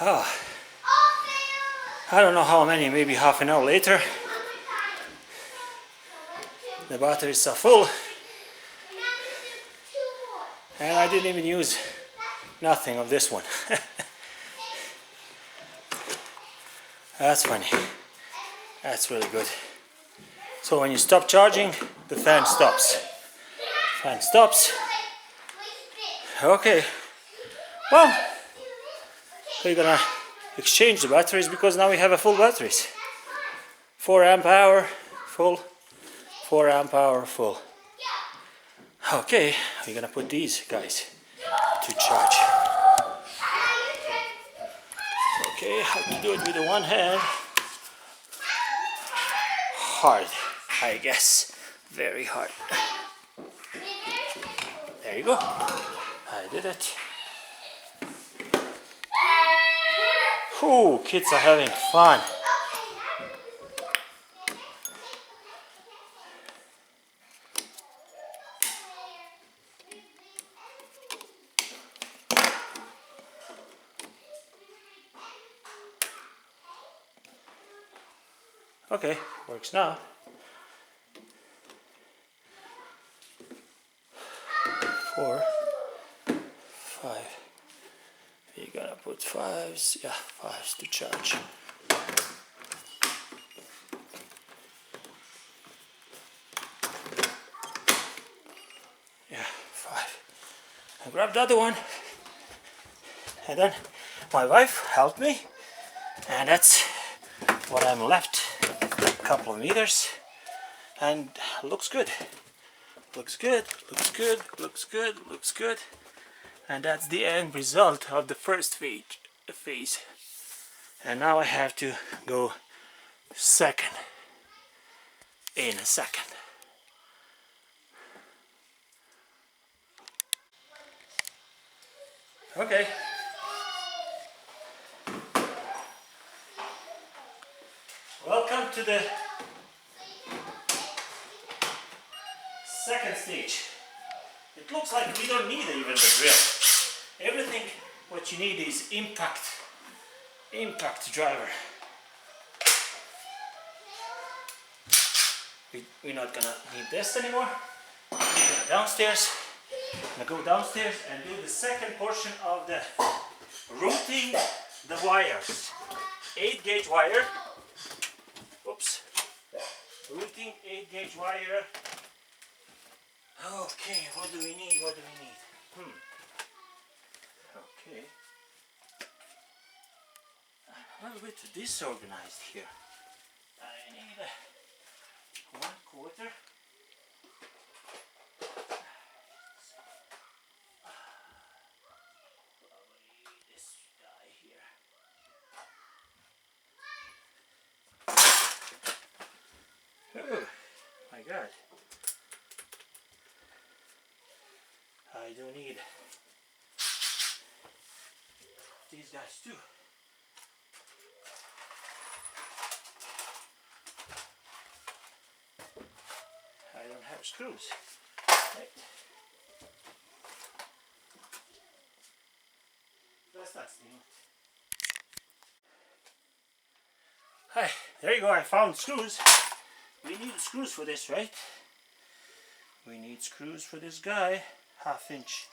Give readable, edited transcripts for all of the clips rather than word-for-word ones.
Oh, I don't know how many, maybe half an hour later. The batteries are full. And I didn't even use nothing of this one. That's funny. That's really good. So when you stop charging, the fan stops. Fan stops. Okay. Well, we're gonna exchange the batteries because now we have a full batteries. 4 amp hour full. 4 amp hour full. Okay, we're gonna put these guys to charge. Okay, how to do it with the one hand? Hard, I guess. Very hard. There you go. I did it. Ooh, kids are having fun. Okay, works now. 4, 5. You're gonna put 5s, yeah, 5s to charge. Yeah, 5. I grabbed the other one, and then my wife helped me, and that's what I'm left. A couple of meters, and looks good. Looks good, looks good, looks good, looks good. And that's the end result of the first phase. And now I have to go second in a second. Okay. Welcome to the second stage. It looks like we don't need even the drill. Everything what you need is impact driver. We're not gonna need this anymore. We're gonna downstairs. I'm gonna go downstairs and do the second portion of the routing the wires. 8 gauge wire. Oops. Routing 8 gauge wire. Okay, what do we need? What do we need? Okay. I'm a little bit disorganized here. I need 1/4. Probably this guy here. Oh my God. I do need these guys too. I don't have screws. Right. That's not steam. Hi, there you go. I found screws. We need screws for this, right? We need screws for this guy. 1/2 inch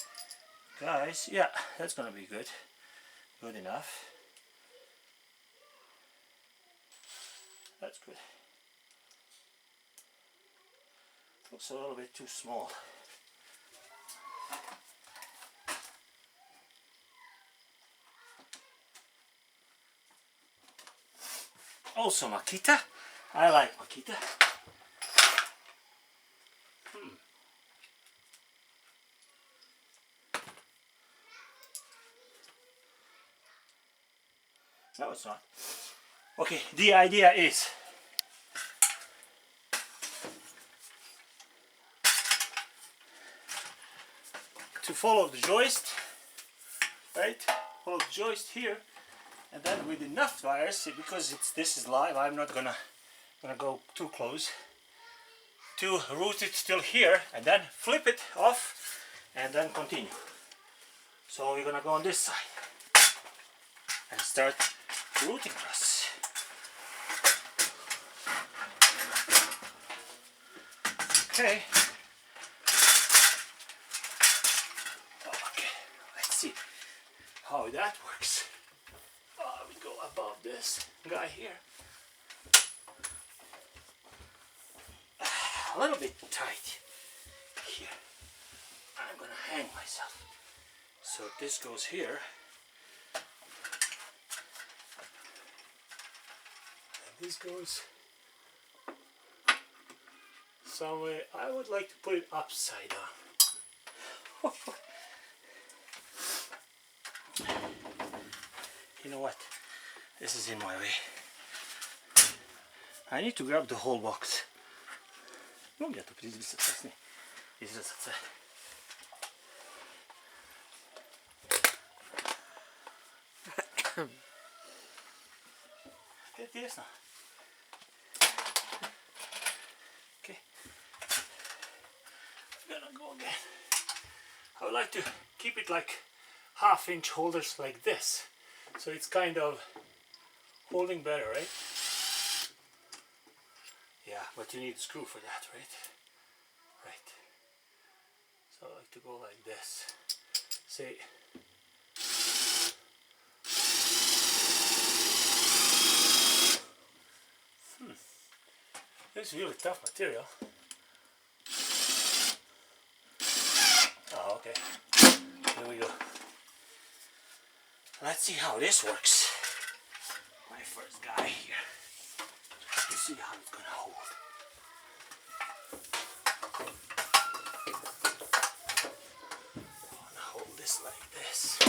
guys. Yeah, that's gonna be good. Good enough. That's good. Looks a little bit too small. Also Makita. I like Makita. No, it's not. Okay, the idea is to follow the joist, right? Follow the joist here, and then with enough wires, because this is live, I'm not gonna go too close, to route it till here, and then flip it off, and then continue. So we're gonna go on this side and start rooting grass. Okay. Okay, let's see how that works. We go above this guy here. A little bit tight here. I'm gonna hang myself. So this goes here. And this goes somewhere. I would like to put it upside down. You know what? This is in my way. I need to grab the whole box. Mogę to przycisnąć, nie? I zresztą. Интересно. Okay. I'm gonna go again. I would like to keep it like half-inch holders like this, so it's kind of holding better, right? Yeah, but you need a screw for that, right? Right. So I like to go like this. Say. This is really tough material. Oh, okay. Here we go. Let's see how this works. My first guy here. To see how it's gonna hold. I'm gonna hold this like this.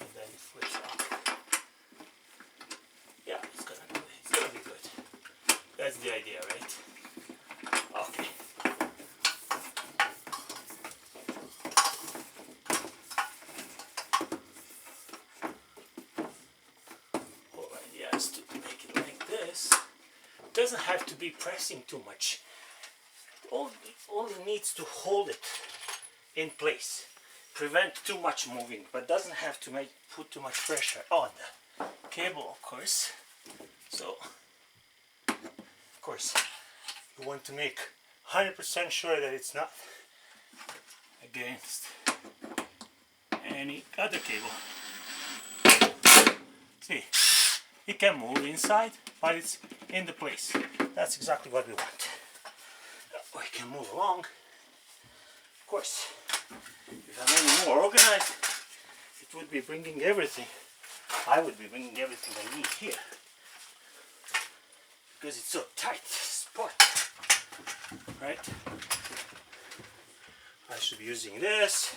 And then it flips up. Yeah, it's gonna be good. That's the idea, right? Okay. Doesn't have to be pressing too much. It only needs to hold it in place, prevent too much moving, but doesn't have to put too much pressure on the cable, of course. So, of course, you want to make 100% sure that it's not against any other cable. See, it can move inside, but it's in the place. That's exactly what we want. We can move along. Of course, if I'm any more organized, it would be bringing everything. I would be bringing everything I need here. Because it's so tight spot. Right? I should be using this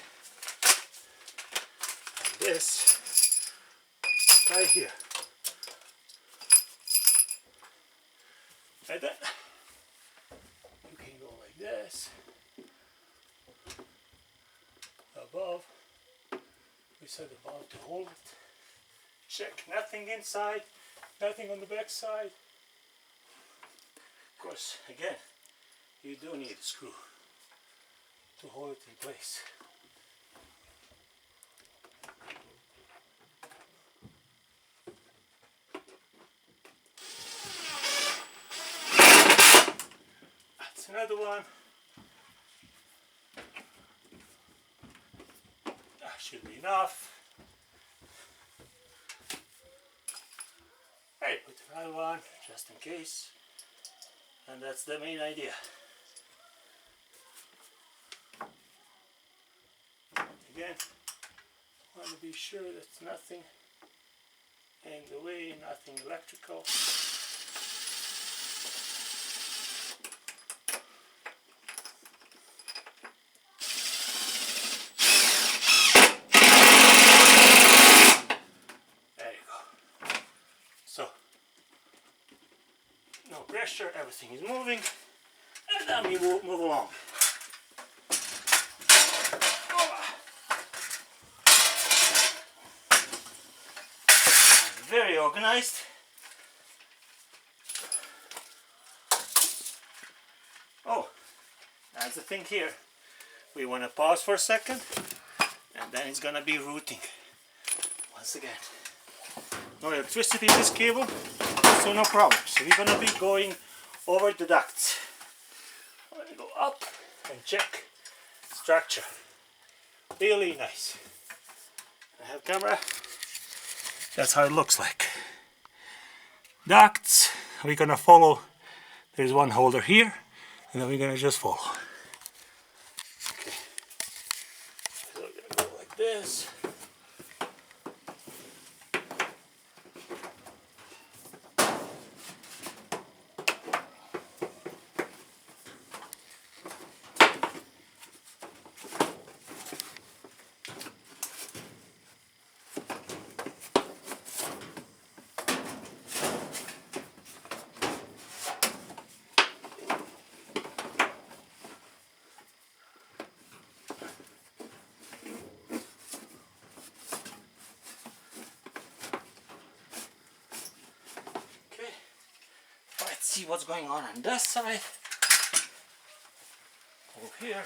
and this right here. Like that. You can go like this. Above. We said above to hold it. Check, nothing inside, nothing on the back side. Of course, again, you do need a screw to hold it in place. Another one. That should be enough. Hey, put another one just in case. And that's the main idea. Again, want to be sure that's nothing in the way, nothing electrical. Pressure, everything is moving, and then we will move along. Very organized. Oh, that's the thing here. We want to pause for a second and then it's gonna be routing once again. No electricity in this cable, so no problem. So we're gonna be going over the ducts. I'm gonna go up and check structure. Really nice. I have camera. That's how it looks like. Ducts. We're gonna follow. There's one holder here, and then we're gonna just follow. Okay. So we're gonna go like this. Let's see what's going on this side. Over here.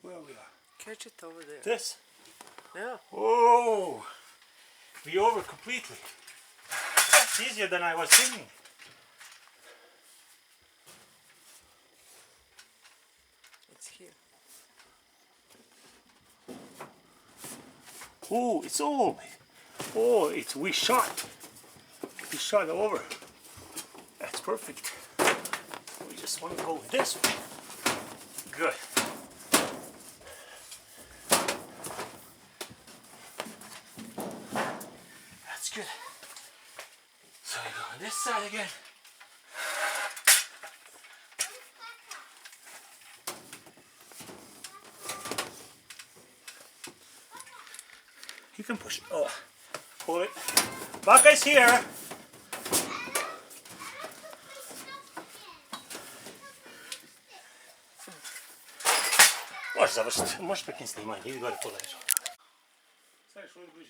Where we are? Catch it over there. This? Yeah. Oh! We over completely. That's easier than I was thinking. It's here. Oh, it's all. Oh, it's we shot over. That's perfect. We just want to go this way. Good. That's good. So we go on this side again. You can push it. Oh, pull it. Baka's here. Можешь прикинь снимать, не говори куда еще. Знаешь, что это будет?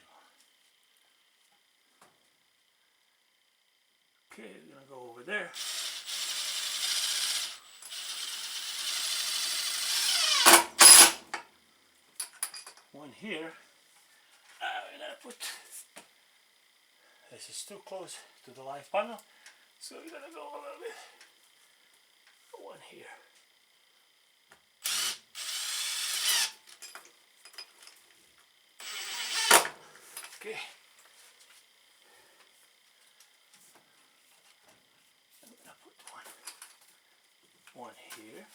Okay, we're gonna go over there. One here. We're gonna put. This is too close to the live panel, so we're gonna go a little bit. One here. Okay. I'm gonna put one here.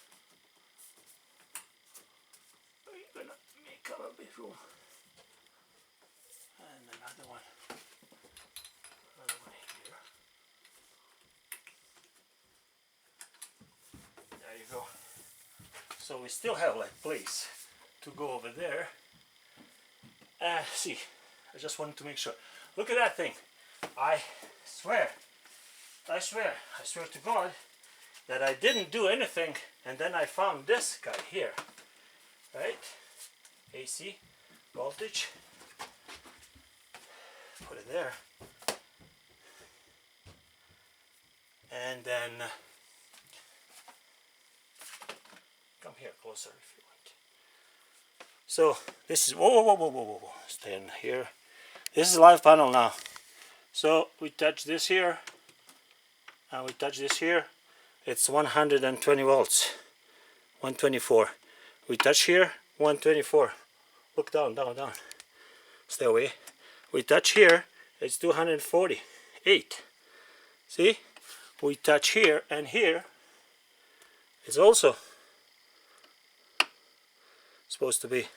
We're gonna make a little bit room. And another one here. There you go. So we still have like place to go over there. See, I just wanted to make sure. Look at that thing. I swear to God that I didn't do anything, and then I found this guy here. Right? AC voltage. Put it there. And then come here closer if you want. So this is whoa. Stay in here. This is a live panel now. So we touch this here and we touch this here. It's 120 volts. 124. We touch here, 124. Look down. Stay away. We touch here, it's 248. See? We touch here and here. It's also supposed to be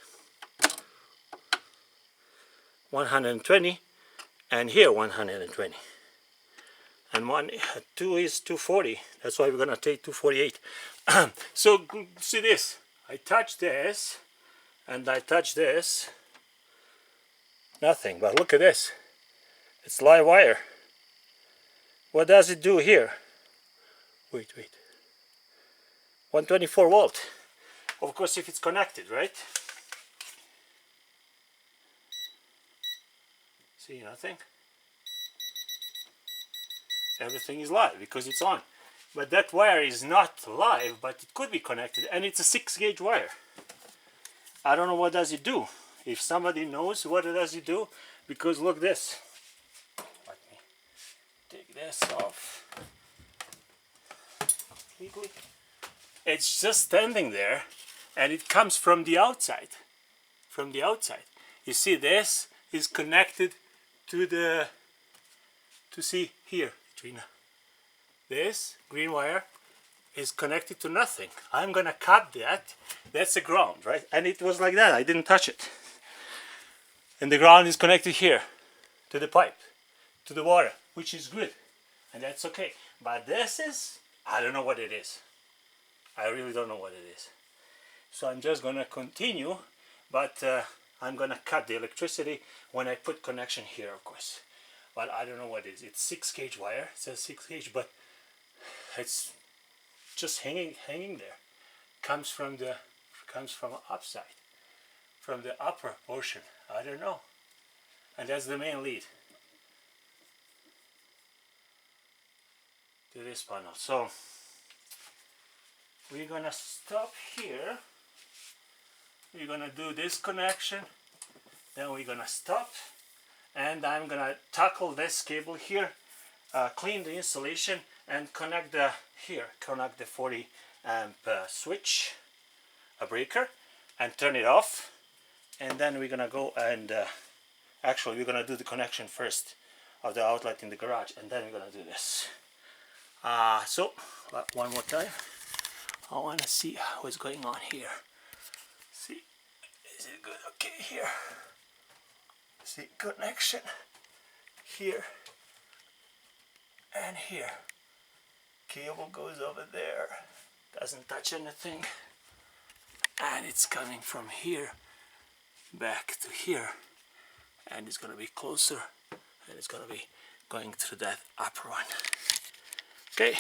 120, and here 120. And 2 is 240. That's why we're gonna take 248. So see this. I touch this, and I touch this. Nothing. But look at this. It's live wire. What does it do here? Wait. 124 volt. Of course, if it's connected, right? See, nothing. everything is live because it's on. But that wire is not live, but it could be connected, and it's a 6-gauge wire. I don't know what does it do. If somebody knows what it does it do, because look this. Let me take this off completely. It's just standing there, and it comes from the outside. From the outside. You see, this is connected to the, to see here, Trina. This green wire is connected to nothing. I'm gonna cut that. That's the ground, right? And it was like that. I didn't touch it. And the ground is connected here to the pipe, to the water, which is good, and that's okay. But this is, I don't know what it is. I really don't know what it is. So I'm just gonna continue, but I'm gonna cut the electricity when I put connection here, of course. But I don't know what it is. It's 6-gauge wire. It says 6-gauge, but it's just hanging there. Comes from upside, from the upper portion. I don't know. And that's the main lead to this panel. So we're gonna stop here. We're gonna do this connection, then we're gonna stop, and I'm gonna tackle this cable here, clean the insulation, and connect the 40 amp switch, a breaker, and turn it off. And then we're gonna go and actually we're gonna do the connection first of the outlet in the garage, and then we're gonna do this. So one more time, I want to see what's going on here. See, is it good? Okay, here. See, connection here and here. Cable goes over there, doesn't touch anything, and it's coming from here back to here, and it's gonna be closer, and it's gonna be going through that upper one. Okay.